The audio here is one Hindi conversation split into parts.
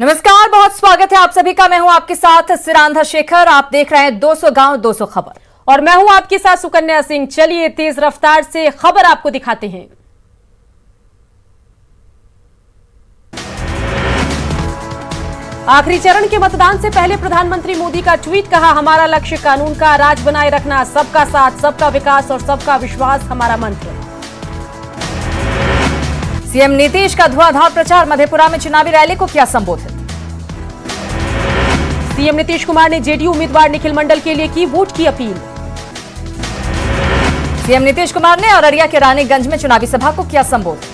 नमस्कार, बहुत स्वागत है आप सभी का। मैं हूं आपके साथ सिरांधा शेखर। आप देख रहे हैं 200 गांव 200 खबर और मैं हूं आपके साथ सुकन्या सिंह। चलिए तेज रफ्तार से खबर आपको दिखाते हैं। आखिरी चरण के मतदान से पहले प्रधानमंत्री मोदी का ट्वीट, कहा हमारा लक्ष्य कानून का राज बनाए रखना, सबका साथ, सबका विकास और सबका विश्वास हमारा मंत्र। सीएम नीतीश का धुआंधार प्रचार, मधेपुरा में चुनावी रैली को किया संबोधित। सीएम नीतीश कुमार ने जेडीयू उम्मीदवार निखिल मंडल के लिए की वोट की अपील। सीएम नीतीश कुमार ने अररिया के रानीगंज में चुनावी सभा को किया संबोधित।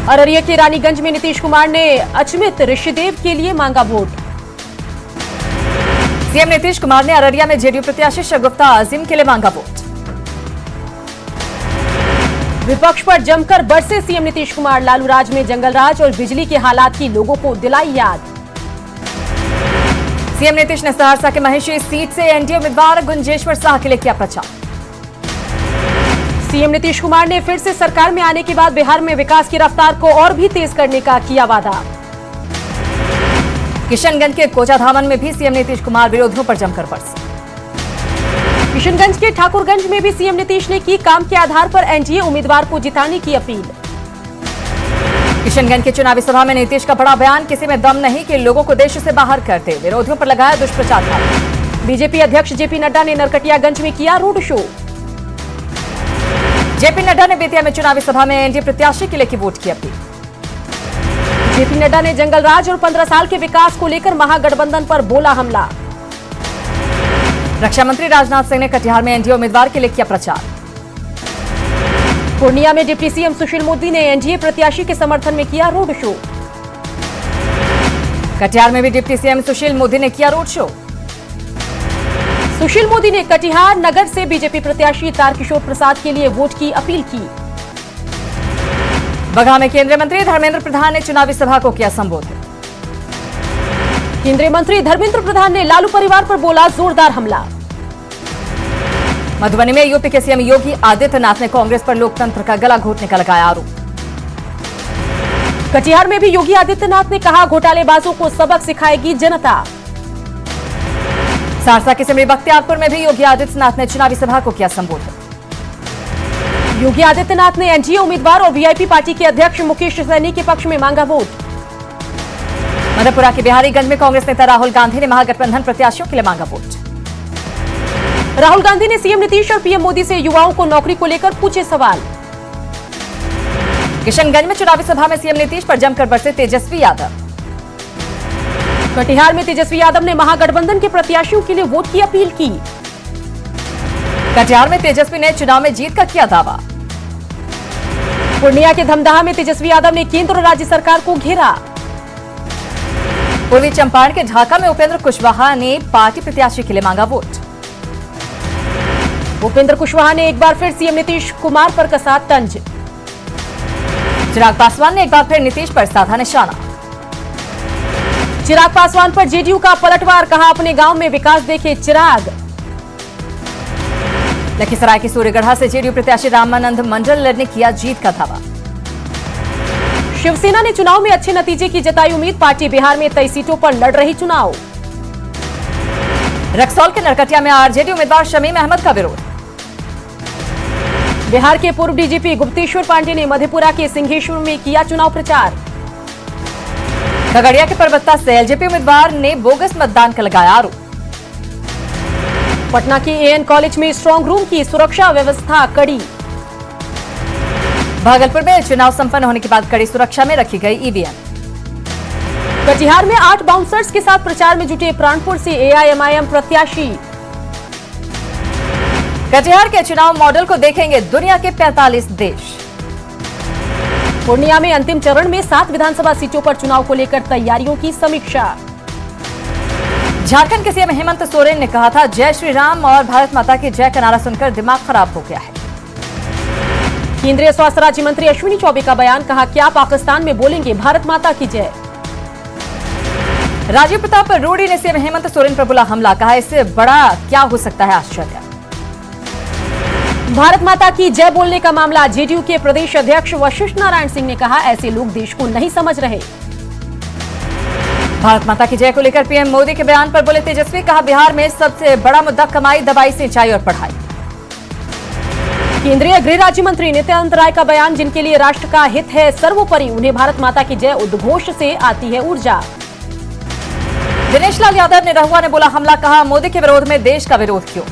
अररिया के रानीगंज में नीतीश कुमार ने अचमित ऋषिदेव के लिए मांगा वोट। सीएम नीतीश कुमार ने अररिया में जेडीयू प्रत्याशी शगुफ्ता आजिम के लिए मांगा वोट। विपक्ष पर जमकर बरसे सीएम नीतीश कुमार, लालू राज में जंगलराज और बिजली के हालात की लोगों को दिलाई याद। सीएम नीतीश ने सहरसा के महेशी सीट से एनडीए उम्मीदवार गुंजेश्वर शाह के लिए किया प्रचार। सीएम नीतीश कुमार ने फिर से सरकार में आने के बाद बिहार में विकास की रफ्तार को और भी तेज करने का किया वादा। किशनगंज के कोचाधामन में भी सीएम नीतीश कुमार विरोधियों पर जमकर बरसे। किशनगंज के ठाकुरगंज में भी सीएम नीतीश ने की काम के आधार पर एनडीए उम्मीदवार को जिताने की अपील। किशनगंज की चुनावी सभा में नीतीश का बड़ा बयान, किसी में दम नहीं कि लोगों को देश से बाहर करते, विरोधियों पर लगाया दुष्प्रचार था। बीजेपी अध्यक्ष जेपी नड्डा ने नरकटियागंज में किया रोड शो। जेपी नड्डा ने बेतिया में चुनावी सभा में एनडीए प्रत्याशी के लिए की वोट की अपील। जेपी नड्डा ने जंगलराज और 15 साल के विकास को लेकर महागठबंधन पर बोला हमला। रक्षा मंत्री राजनाथ सिंह ने कटिहार में एनडीए उम्मीदवार के लिए किया प्रचार। पूर्णिया में डिप्टी सीएम सुशील मोदी ने एनडीए प्रत्याशी के समर्थन में किया रोड शो। कटिहार में भी डिप्टी सीएम सुशील मोदी ने किया रोड शो। सुशील मोदी ने कटिहार नगर से बीजेपी प्रत्याशी तारकिशोर प्रसाद के लिए वोट की अपील की। बगहा में केंद्रीय मंत्री धर्मेंद्र प्रधान ने चुनावी सभा को किया संबोधित। केंद्रीय मंत्री धर्मेंद्र प्रधान ने लालू परिवार पर बोला जोरदार हमला। मधुबनी में यूपी के सीएम योगी आदित्यनाथ ने कांग्रेस पर लोकतंत्र का गला घोटने का लगाया आरोप। कटिहार में भी योगी आदित्यनाथ ने कहा घोटालेबाजों को सबक सिखाएगी जनता। सहरसा के सिमरी बख्तियारपुर में भी योगी आदित्यनाथ ने चुनावी सभा को किया संबोधित। योगी आदित्यनाथ ने एनडीए उम्मीदवार और वीआईपी पार्टी के अध्यक्ष मुकेश सैनी के पक्ष में मांगा वोट। मधेपुरा के बिहारीगंज में कांग्रेस नेता राहुल गांधी ने महागठबंधन प्रत्याशियों के लिए मांगा वोट। राहुल गांधी ने सीएम नीतीश और पीएम मोदी से युवाओं को नौकरी को लेकर पूछे सवाल। किशनगंज में चुनावी सभा में सीएम नीतीश पर जमकर बरसे तेजस्वी यादव। कटिहार में तेजस्वी यादव ने महागठबंधन के प्रत्याशियों के लिए वोट की अपील की। कटिहार में तेजस्वी ने चुनाव में जीत का किया दावा। पूर्णिया के धमदाहा में तेजस्वी यादव ने केंद्र और राज्य सरकार को घेरा। पूर्वी चंपारण के ढाका में उपेंद्र कुशवाहा ने पार्टी प्रत्याशी के लिए मांगा वोट। उपेंद्र कुशवाहा ने एक बार फिर सीएम नीतीश कुमार पर कसा तंज। चिराग पासवान ने एक बार फिर नीतीश पर साधा निशाना। चिराग पासवान पर जेडीयू का पलटवार, कहा अपने गांव में विकास देखे चिराग। लखीसराय की सूर्यगढ़ा से जेडीयू प्रत्याशी रामानंद मंडल ने किया जीत का दावा। शिवसेना ने चुनाव में अच्छे नतीजे की जताई उम्मीद, पार्टी बिहार में 23 सीटों पर लड़ रही चुनाव। रक्सौल के नरकटिया में आरजेडी उम्मीदवार शमीम अहमद का विरोध। बिहार के पूर्व डीजीपी गुप्तेश्वर पांडे ने मधेपुरा के सिंहेश्वर में किया चुनाव प्रचार। खगड़िया के परबत्ता से एलजेपी उम्मीदवार ने बोगस मतदान का लगाया आरोप। पटना के एएन कॉलेज में स्ट्रांग रूम की सुरक्षा व्यवस्था कड़ी। भागलपुर में चुनाव संपन्न होने के बाद कड़ी सुरक्षा में रखी गई ईवीएम। कटिहार में 8 बाउंसर्स के साथ प्रचार में जुटे प्राणपुर से एआईएमआईएम प्रत्याशी। कटिहार के चुनाव मॉडल को देखेंगे दुनिया के 45 देश। पूर्णिया में अंतिम चरण में 7 विधानसभा सीटों पर चुनाव को लेकर तैयारियों की समीक्षा। झारखंड के सीएम हेमंत सोरेन ने कहा था जय श्री राम और भारत माता की जय का नारा सुनकर दिमाग खराब हो गया है। केंद्रीय स्वास्थ्य राज्य मंत्री अश्विनी चौबे का बयान, कहा क्या पाकिस्तान में बोलेंगे भारत माता की जय। राजीव प्रताप रूडी ने सीएम हेमंत सोरेन पर बोला हमला, कहा इससे बड़ा क्या हो सकता है आश्चर्य। भारत माता की जय बोलने का मामला, जेडीयू के प्रदेश अध्यक्ष वशिष्ठ नारायण सिंह ने कहा ऐसे लोग देश को नहीं समझ रहे। भारत माता की जय को लेकर पीएम मोदी के बयान पर बोले तेजस्वी, कहा बिहार में सबसे बड़ा मुद्दा कमाई, दवाई, सिंचाई और पढ़ाई। केंद्रीय गृह राज्य मंत्री नित्यानंद राय का बयान, जिनके लिए राष्ट्र का हित है सर्वोपरि, उन्हें भारत माता की जय उद्घोष से आती है ऊर्जा। दिनेश लाल यादव निरहुआ ने बोला हमला, कहा मोदी के विरोध में देश का विरोध क्यों।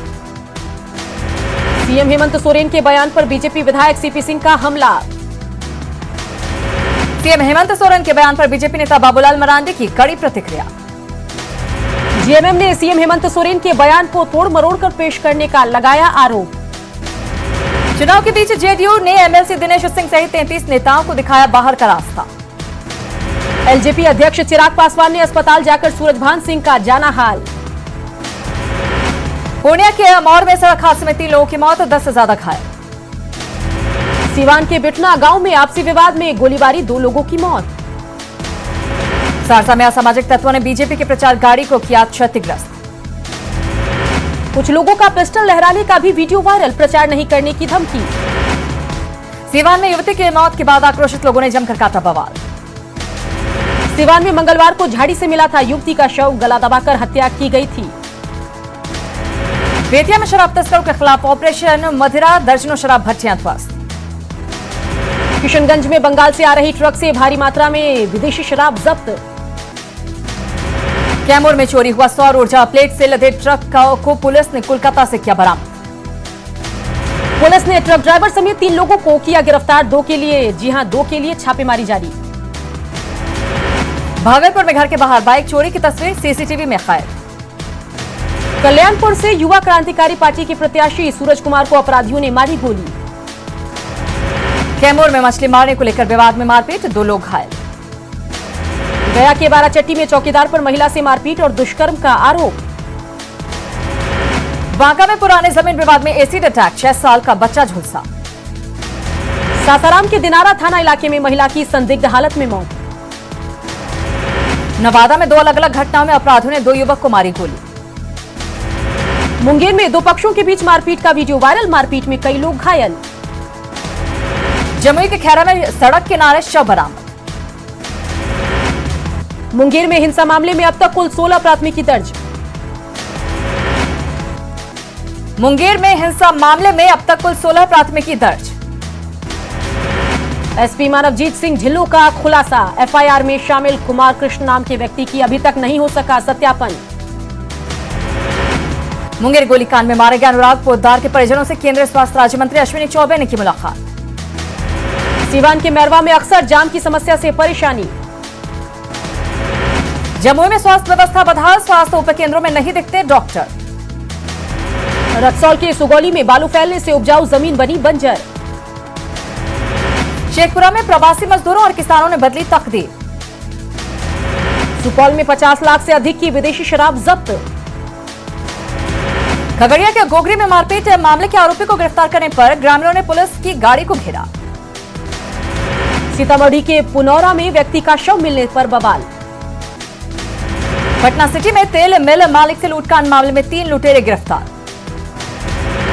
सीएम हेमंत सोरेन के बयान पर बीजेपी विधायक सीपी सिंह का हमला। सीएम हेमंत सोरेन के बयान पर बीजेपी नेता बाबूलाल मरांडी की कड़ी प्रतिक्रिया। जीएमएम ने सीएम हेमंत सोरेन के बयान को तोड़ मरोड़ कर पेश करने का लगाया आरोप। चुनाव के बीच जेडीयू ने एमएलसी दिनेश सिंह सहित 33 नेताओं को दिखाया बाहर का रास्ता। एलजेपी अध्यक्ष चिराग पासवान ने अस्पताल जाकर सूरजभान सिंह का जाना हाल। पूर्णिया के अमौर में सड़क हादसे में 3 लोगों की मौत, 10 से ज्यादा घायल। सीवान के बिटना गांव में आपसी विवाद में गोलीबारी, 2 लोगों की मौत। सहरसा में असामाजिक तत्वों ने बीजेपी के प्रचार गाड़ी को किया क्षतिग्रस्त। कुछ लोगों का पिस्टल लहराने का भी वीडियो वायरल, प्रचार नहीं करने की धमकी। सीवान में युवती की मौत के बाद आक्रोशित लोगों ने जमकर काटा बवाल। सीवान में मंगलवार को झाड़ी से मिला था युवती का शव, गला दबाकर हत्या की गई थी। बेतिया में शराब तस्करों के खिलाफ ऑपरेशन मदिरा, दर्जनों शराब भट्टियां ध्वस्त। किशनगंज में बंगाल से आ रही ट्रक से भारी मात्रा में विदेशी शराब जब्त। कैमूर में चोरी हुआ सौर ऊर्जा प्लेट से लदे ट्रक को पुलिस ने कोलकाता से किया बरामद। पुलिस ने ट्रक ड्राइवर समेत 3 लोगों को किया गिरफ्तार, 2 के लिए छापेमारी जारी। भागलपुर में घर के बाहर बाइक चोरी की तस्वीर सीसीटीवी में कैद। कल्याणपुर से युवा क्रांतिकारी पार्टी के प्रत्याशी सूरज कुमार को अपराधियों ने मारी गोली। कैमूर में मछली मारने को लेकर विवाद में मारपीट, 2 लोग घायल। गया के बाराचट्टी में चौकीदार पर महिला से मारपीट और दुष्कर्म का आरोप। बांका में पुराने जमीन विवाद में एसिड अटैक, 6 साल का बच्चा झुलसा। सासाराम के दिनारा थाना इलाके में महिला की संदिग्ध हालत में मौत। नवादा में 2 अलग अलग घटनाओं में अपराधियों ने 2 युवक को मारी गोली। मुंगेर में 2 पक्षों के बीच मारपीट का वीडियो वायरल, मारपीट में कई लोग घायल। जमुई के खैरा में सड़क किनारे शव बरामद। मुंगेर में हिंसा मामले में अब तक कुल 16 प्राथमिकी दर्ज। मुंगेर में हिंसा मामले में अब तक कुल 16 प्राथमिकी दर्ज। एसपी मानवजीत सिंह ढिल्लों का खुलासा, एफआईआर में शामिल कुमार कृष्ण नाम के व्यक्ति की अभी तक नहीं हो सका सत्यापन। मुंगेर गोलीकांड में मारे गए अनुराग पोद्दार के परिजनों से केंद्रीय स्वास्थ्य राज्य मंत्री अश्विनी चौबे ने की मुलाकात। सीवान के मैरवा में अक्सर जाम की समस्या से परेशानी। जमुई में स्वास्थ्य व्यवस्था बदहाल, स्वास्थ्य उपकेंद्रों में नहीं दिखते डॉक्टर। रक्सौल के सुगौली में बालू फैलने से उपजाऊ जमीन बनी बंजर। शेखपुरा में प्रवासी मजदूरों और किसानों ने बदली तकदीर। सुपौल में 50 लाख से अधिक की विदेशी शराब जब्त। खगड़िया के गोगरी में मारपीट मामले के आरोपी को गिरफ्तार करने पर ग्रामीणों ने पुलिस की गाड़ी को घेरा। सीतामढ़ी के पुनौरा में व्यक्ति का शव मिलने पर बवाल। पटना सिटी में तेल मिल मालिक से लूटकांड मामले में 3 लुटेरे गिरफ्तार।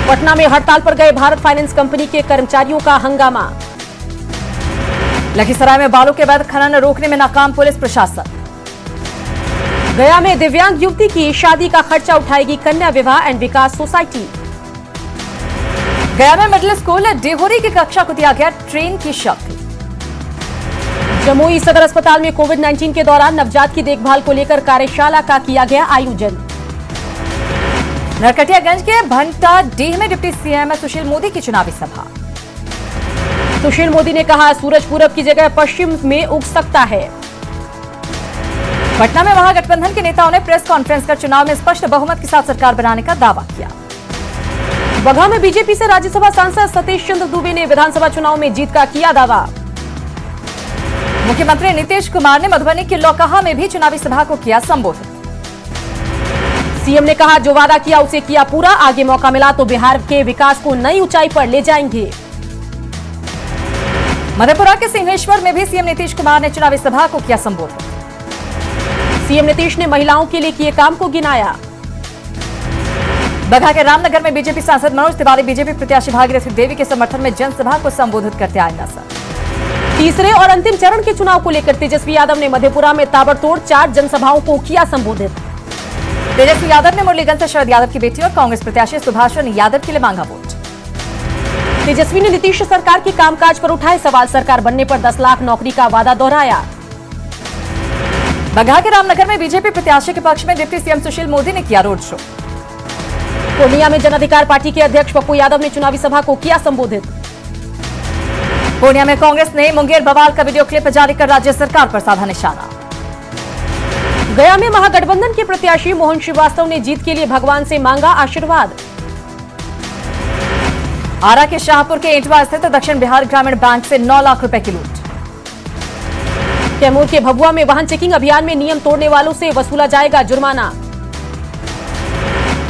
पटना में हड़ताल पर गए भारत फाइनेंस कंपनी के कर्मचारियों का हंगामा। लखीसराय में बालू के अवैध खनन रोकने में नाकाम पुलिस प्रशासन। गया में दिव्यांग युवती की शादी का खर्चा उठाएगी कन्या विवाह एंड विकास सोसाइटी। गया में मिडिल स्कूल डेहोरी की कक्षा को दिया गया ट्रेन की शक्ति। जमुई सदर अस्पताल में कोविड-19 के दौरान नवजात की देखभाल को लेकर कार्यशाला का किया गया आयोजन। नरकटियागंज के भंटा डीह में डिप्टी सीएम सुशील मोदी की चुनावी सभा। सुशील मोदी ने कहा सूरज पूरब की जगह पश्चिम में उग सकता है। पटना में महागठबंधन के नेताओं ने प्रेस कॉन्फ्रेंस कर चुनाव में स्पष्ट बहुमत के साथ सरकार बनाने का दावा किया। बगहा में बीजेपी से राज्यसभा सांसद सतीश चंद्र दुबे ने विधानसभा चुनाव में जीत का किया दावा। मुख्यमंत्री नीतीश कुमार ने मधुबनी के लौकहा में भी चुनावी सभा को किया संबोधित। सीएम ने कहा जो वादा किया उसे किया पूरा, आगे मौका मिला तो बिहार के विकास को नई ऊंचाई पर ले जाएंगे। मधेपुरा के सिंहेश्वर में भी सीएम नीतीश कुमार ने चुनावी सभा को किया संबोधित। सीएम नीतीश ने महिलाओं के लिए किए काम को गिनाया। बगहा के रामनगर में बीजेपी सांसद मनोज तिवारी बीजेपी प्रत्याशी भागीरथी देवी के समर्थन में जनसभा को संबोधित करते आए नजर। तीसरे और अंतिम चरण के चुनाव को लेकर तेजस्वी यादव ने मधेपुरा में ताबड़तोड़ 4 जनसभाओं को किया संबोधित। तेजस्वी यादव ने मुरलीगंज से शरद यादव की बेटी और कांग्रेस प्रत्याशी सुभाषन यादव के लिए मांगा वोट। तेजस्वी ने नीतीश सरकार के कामकाज पर उठाए सवाल, सरकार बनने पर 10 लाख नौकरी का वादा दोहराया। बगहा के रामनगर में बीजेपी प्रत्याशी के पक्ष में डिप्टी सीएम सुशील मोदी ने किया रोड शो। पूर्णिया में जन अधिकार पार्टी के अध्यक्ष पप्पू यादव ने चुनावी सभा को किया संबोधित। पूर्णिया में कांग्रेस ने मुंगेर बवाल का वीडियो क्लिप जारी कर राज्य सरकार पर साधा निशाना। गया में महागठबंधन के प्रत्याशी मोहन श्रीवास्तव ने जीत के लिए भगवान से मांगा आशीर्वाद। आरा के शाहपुर के एंटवा स्थित दक्षिण बिहार ग्रामीण बैंक से 9 लाख रुपए की लूट। कैमूर के भभुआ में वाहन चेकिंग अभियान में नियम तोड़ने वालों से वसूला जाएगा जुर्माना।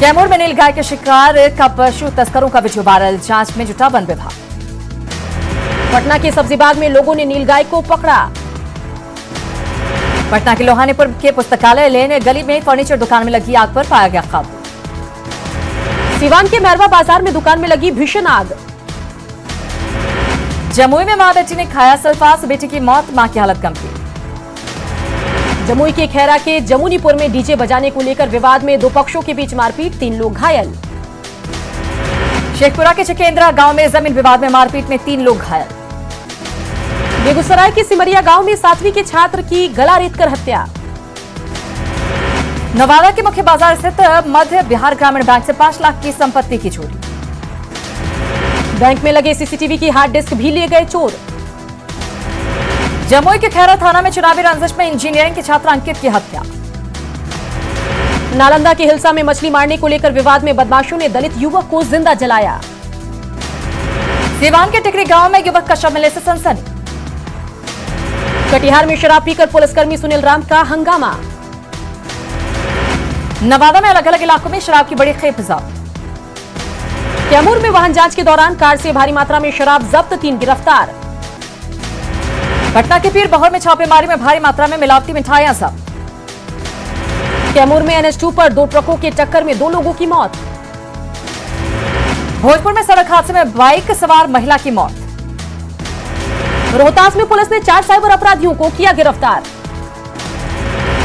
कैमूर में नीलगाय के शिकार का पशु तस्करों का वीडियो वायरल, जांच में जुटा वन विभाग। पटना के सब्जी बाग में लोगों ने नीलगाय को पकड़ा। पटना के लोहानीपुर के पुस्तकालय लेन गली में फर्नीचर दुकान में लगी आग पर पाया गया काबू। सिवान के मैरवा बाजार में दुकान में लगी भीषण आग। जमुई में मां बेटी ने खाया सल्फास, बेटी की मौत, मां की हालत गंभीर। जमुई के खैरा के जमुनीपुर में डीजे बजाने को लेकर विवाद में 2 पक्षों के बीच मारपीट, 3 लोग घायल। शेखपुरा के चकेंद्रा गांव में जमीन विवाद में मारपीट में 3 लोग घायल। बेगूसराय के सिमरिया गांव में 7वीं के छात्र की गला रेतकर हत्या। नवादा के मुख्य बाजार स्थित मध्य बिहार ग्रामीण बैंक से 5 लाख की संपत्ति की चोरी। बैंक में लगे सीसीटीवी की हार्ड डिस्क भी ले गए चोर। जमुई के खैरा थाना में चुनावी रंजिश में इंजीनियरिंग के छात्र अंकित की हत्या। नालंदा के हिलसा में मछली मारने को लेकर विवाद में बदमाशों ने दलित युवक को जिंदा जलाया। सीवान के टिकरी गांव में युवक का शव मिलने से सनसनी। कटिहार में शराब पीकर पुलिसकर्मी सुनील राम का हंगामा। नवादा में अलग अलग इलाकों में शराब की बड़ी खेप जब्त। कैमूर में वाहन जांच के दौरान कार से भारी मात्रा में शराब जब्त, 3 गिरफ्तार। पटना के पीर बहर में छापेमारी में भारी मात्रा में मिलावटी मिठाइयां जब्त। कैमूर में NH2 पर 2 ट्रकों के टक्कर में 2 लोगों की मौत। भोजपुर में सड़क हादसे में बाइक सवार महिला की मौत। रोहतास में पुलिस ने 4 साइबर अपराधियों को किया गिरफ्तार।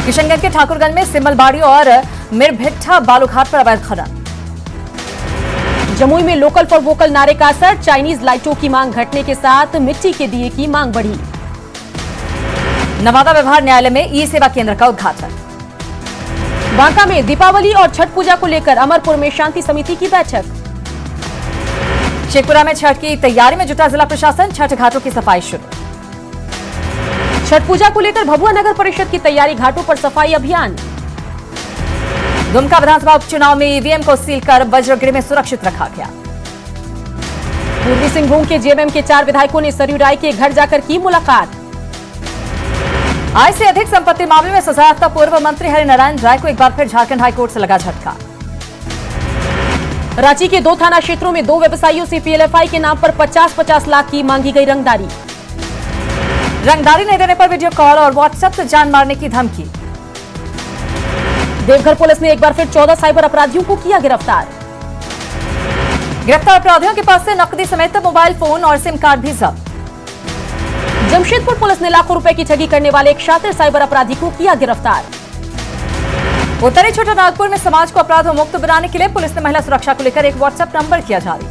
किशनगंज के ठाकुरगंज में सिमलबाड़ी और मिरभिट्ठा बालूघाट पर अवैध खनन। जमुई में लोकल फॉर वोकल नारे का असर, चाइनीज लाइटों की मांग घटने के साथ मिट्टी के दिए की मांग बढ़ी। नवादा व्यवहार न्यायालय में ई सेवा केंद्र का उद्घाटन। बांका में दीपावली और छठ पूजा को लेकर अमरपुर में शांति समिति की बैठक। शेखपुरा में छठ की तैयारी में जुटा जिला प्रशासन, छठ घाटों की सफाई शुरू। छठ पूजा को लेकर भभुआ नगर परिषद की तैयारी, घाटों पर सफाई अभियान। दुमका विधानसभा उपचुनाव में ईवीएम को सील कर वज्रगृह में सुरक्षित रखा गया। पूर्वी सिंहभूम के जेएमएम के 4 विधायकों ने सरयू राय के घर जाकर की मुलाकात। आय से अधिक संपत्ति मामले में सजायाफ्ता पूर्व मंत्री हरिनारायण राय को एक बार फिर झारखंड हाईकोर्ट से लगा झटका। रांची के 2 थाना क्षेत्रों में 2 व्यवसायियों से पीएलएफआई के नाम पर 50-50 लाख की मांगी गई रंगदारी। रंगदारी नहीं देने पर वीडियो कॉल और व्हाट्सएप से जान मारने की धमकी। देवघर पुलिस ने एक बार फिर 14 साइबर अपराधियों को किया गिरफ्तार। गिरफ्तार अपराधियों के पास से नकदी समेत मोबाइल फोन और सिम कार्ड भी जब्त। जमशेदपुर पुलिस ने लाखों रुपए की ठगी करने वाले एक शातिर साइबर अपराधी को किया गिरफ्तार। उत्तरी छोटानागपुर में समाज को अपराध मुक्त बनाने के लिए पुलिस ने महिला सुरक्षा को लेकर एक व्हाट्सएप नंबर किया जारी।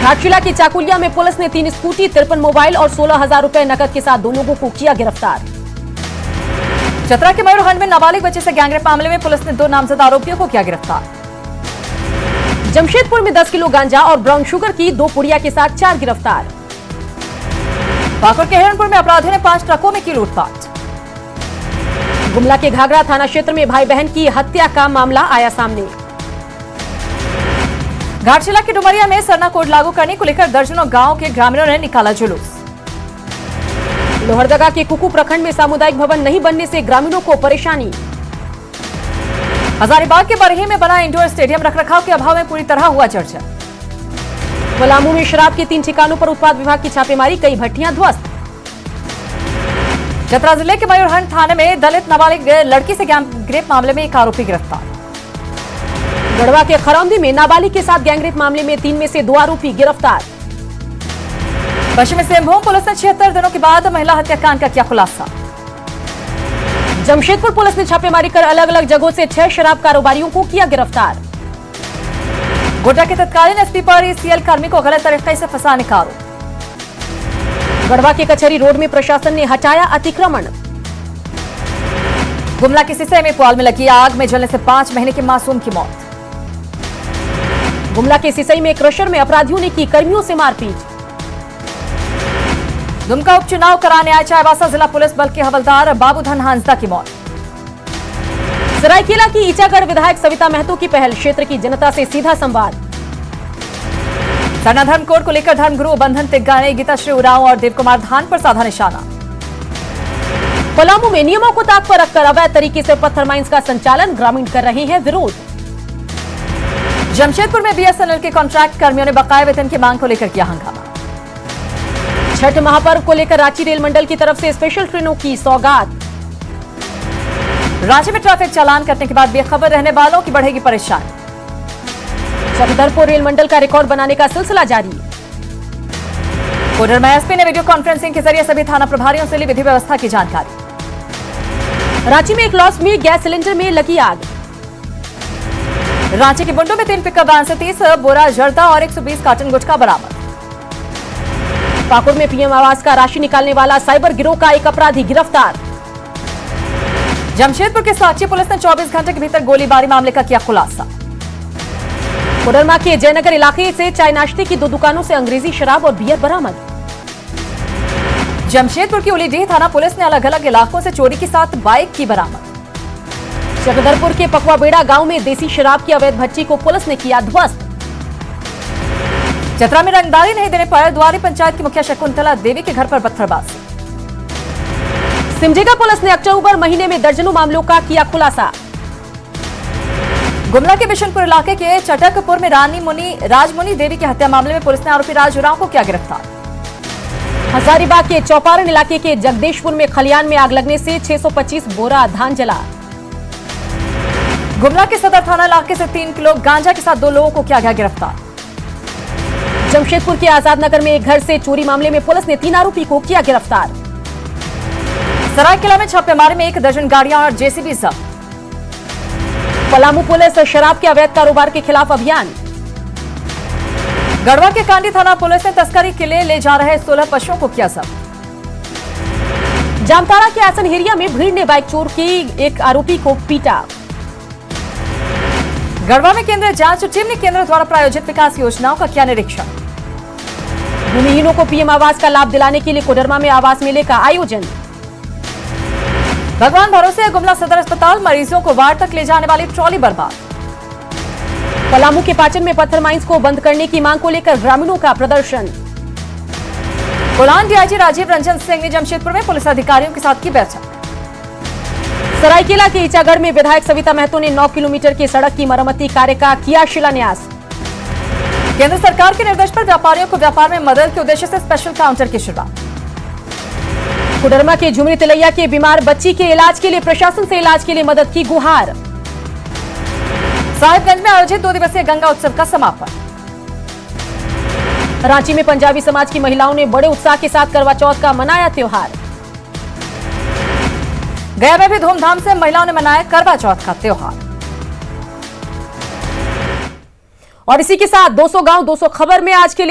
घाटशिला की चाकुलिया में पुलिस ने 3 स्कूटी, 53 मोबाइल और 16,000 रुपए नकद के साथ 2 लोगों को किया गिरफ्तार। चतरा के मयूरहंड में नाबालिग बच्चे से गैंगरेप मामले में पुलिस ने 2 नामजद आरोपियों को किया गिरफ्तार। जमशेदपुर में 10 किलो गांजा और ब्राउन शुगर की 2 पुड़िया के साथ 4 गिरफ्तार। पाकुड़ के हिरणपुर में अपराधियों ने 5 ट्रकों में की लूटपाट। गुमला के घाघरा थाना क्षेत्र में भाई बहन की हत्या का मामला आया सामने। घाटशिला के डुमरिया में सरना कोड लागू करने को लेकर दर्जनों गांव के ग्रामीणों ने निकाला जुलूस। लोहरदगा के कुकू प्रखंड में सामुदायिक भवन नहीं बनने से ग्रामीणों को परेशानी। हजारीबाग के बरही में बना इंडोर स्टेडियम रखरखाव के अभाव में पूरी तरह हुआ जर्जर। पलामू में शराब के 3 ठिकानों पर उत्पाद विभाग की छापेमारी, कई भट्टियां ध्वस्त। चतरा जिले के मयूरहंड थाने में दलित नाबालिग लड़की से गैंगरेप मामले में एक आरोपी गिरफ्तार। गढ़वा के खरौंदी में नाबालिग के साथ गैंगरेप मामले में 3 में से 2 आरोपी गिरफ्तार। पश्चिमी सिंहभूम पुलिस ने 76 दिनों के बाद महिला हत्याकांड का किया खुलासा। जमशेदपुर पुलिस ने छापेमारी कर अलग अलग जगहों से 6 शराब कारोबारियों को किया गिरफ्तार। गोड्डा के तत्कालीन एसपी पर ईसीएल कर्मी को गलत तरीके से फंसाने का आरोप। गढ़वा के कचहरी रोड में प्रशासन ने हटाया अतिक्रमण। गुमला के सिसई में पुआल में लगी आग में जलने से 5 महीने के मासूम की मौत। गुमला के सिसई में क्रशर में अपराधियों ने की कर्मियों से मारपीट। दुमका उपचुनाव कराने आए चाईबासा जिला पुलिस बल के हवलदार बाबूधन हांसदा की मौत। सरायकेला की ईचागढ़ विधायक सविता महतो की पहल, क्षेत्र की जनता से सीधा संवाद। सरना धर्म कोड को लेकर धर्मगुरु बंधन तिग्गा ने गीताश्री उरांव और देवकुमार धान पर साधा निशाना। पलामू में नियमों को ताक पर रखकर अवैध तरीके से पत्थर माइंस का संचालन, ग्रामीण कर रहे हैं विरोध। जमशेदपुर में बीएसएनएल के कॉन्ट्रैक्ट कर्मियों ने बकाया वेतन की मांग को लेकर किया हंगामा। छठ महापर्व को लेकर रांची रेल मंडल की तरफ से स्पेशल ट्रेनों की सौगात। रांची में ट्रैफिक चालान करने के बाद बेखबर रहने वालों की बढ़ेगी परेशानी। चक्रधरपुर रेल मंडल का रिकॉर्ड बनाने का सिलसिला जारी। कोडरमा एसपी ने वीडियो कॉन्फ्रेंसिंग के जरिए सभी थाना प्रभारियों से ली विधि व्यवस्था की जानकारी। रांची में एक लॉज में गैस सिलेंडर में लगी आग। रांची के बुंडू में 3 पिकअप वैन से 30 बोरा जर्दा और 120 कार्टन गुटखा बरामद। पाकुड़ में पीएम आवास का राशि निकालने वाला साइबर गिरोह का एक अपराधी गिरफ्तार। जमशेदपुर के साक्षी पुलिस ने 24 घंटे के भीतर गोलीबारी मामले का किया खुलासा। कोडरमा के जयनगर इलाके से चाय नाश्ते की 2 दुकानों से अंग्रेजी शराब और बियर बरामद। जमशेदपुर की उलीडीह थाना पुलिस ने अलग अलग इलाकों से चोरी की 7 बाइक की बरामद। चक्रधरपुर के पकवाबेड़ा गांव में देसी शराब की अवैध भट्टी को पुलिस ने किया ध्वस्त। चतरा में रंगदारी नहीं देने पर द्वारी पंचायत की मुखिया शकुंतला देवी के घर पर पत्थरबाजी। सिमडेगा पुलिस ने अक्टूबर महीने में दर्जनों मामलों का किया खुलासा। गुमला के बिशनपुर इलाके के चटकपुर में राजमुनि देवी की हत्या मामले में पुलिस ने आरोपी राज उरांव को किया गिरफ्तार। हजारीबाग के चौपारण इलाके के जगदीशपुर में खलियान में आग लगने से 625 बोरा धान जला। गुमला के सदर थाना इलाके से 3 किलो गांजा के साथ 2 लोगों को किया गया गिरफ्तार। जमशेदपुर के आजाद नगर में एक घर से चोरी मामले में पुलिस ने 3 आरोपी को किया गिरफ्तार। सरायकेला में छापेमारी में 1 दर्जन गाड़ियां और जेसीबी जब्त। पलामू पुलिस शराब के अवैध कारोबार के खिलाफ अभियान। गढ़वा के कांडी थाना पुलिस ने तस्करी के लिए ले जा रहे 16 पशुओं को किया जब्त। जामताड़ा के आसन एरिया में भीड़ ने बाइक चोर की एक आरोपी को पीटा। गढ़वा में केंद्रीय जांच टीम ने केंद्र द्वारा प्रायोजित विकास योजनाओं का किया निरीक्षण। भूमिहीनों को पीएम आवास का लाभ दिलाने के लिए कोडरमा में आवास मेले का आयोजन। भगवान भरोसे गुमला सदर अस्पताल मरीजों को वार्ड तक ले जाने वाली ट्रॉली बर्बाद। पलामू के पाचन में पत्थर माइंस को बंद करने की मांग को लेकर ग्रामीणों का प्रदर्शन। कोलान डीआईजी राजीव रंजन सिंह ने जमशेदपुर में पुलिस अधिकारियों के साथ की बैठक। सरायकेला के ईचागढ़ में विधायक सविता महतो ने 9 किलोमीटर की सड़क की मरम्मती कार्य का किया शिलान्यास। केंद्र सरकार के निर्देश पर व्यापारियों को व्यापार में मदद के उद्देश्य से स्पेशल काउंटर की शुरुआत। कोडरमा के झुमरी तिलैया के बीमार बच्ची के इलाज के लिए प्रशासन से इलाज के लिए मदद की गुहार। साहिबगंज में आयोजित 2 दिवसीय गंगा उत्सव का समापन। रांची में पंजाबी समाज की महिलाओं ने बड़े उत्साह के साथ करवा चौथ का मनाया त्योहार। गया में भी धूमधाम से महिलाओं ने मनाया करवा चौथ का त्योहार। और इसी के साथ 200 गांव 200 खबर में आज के लिए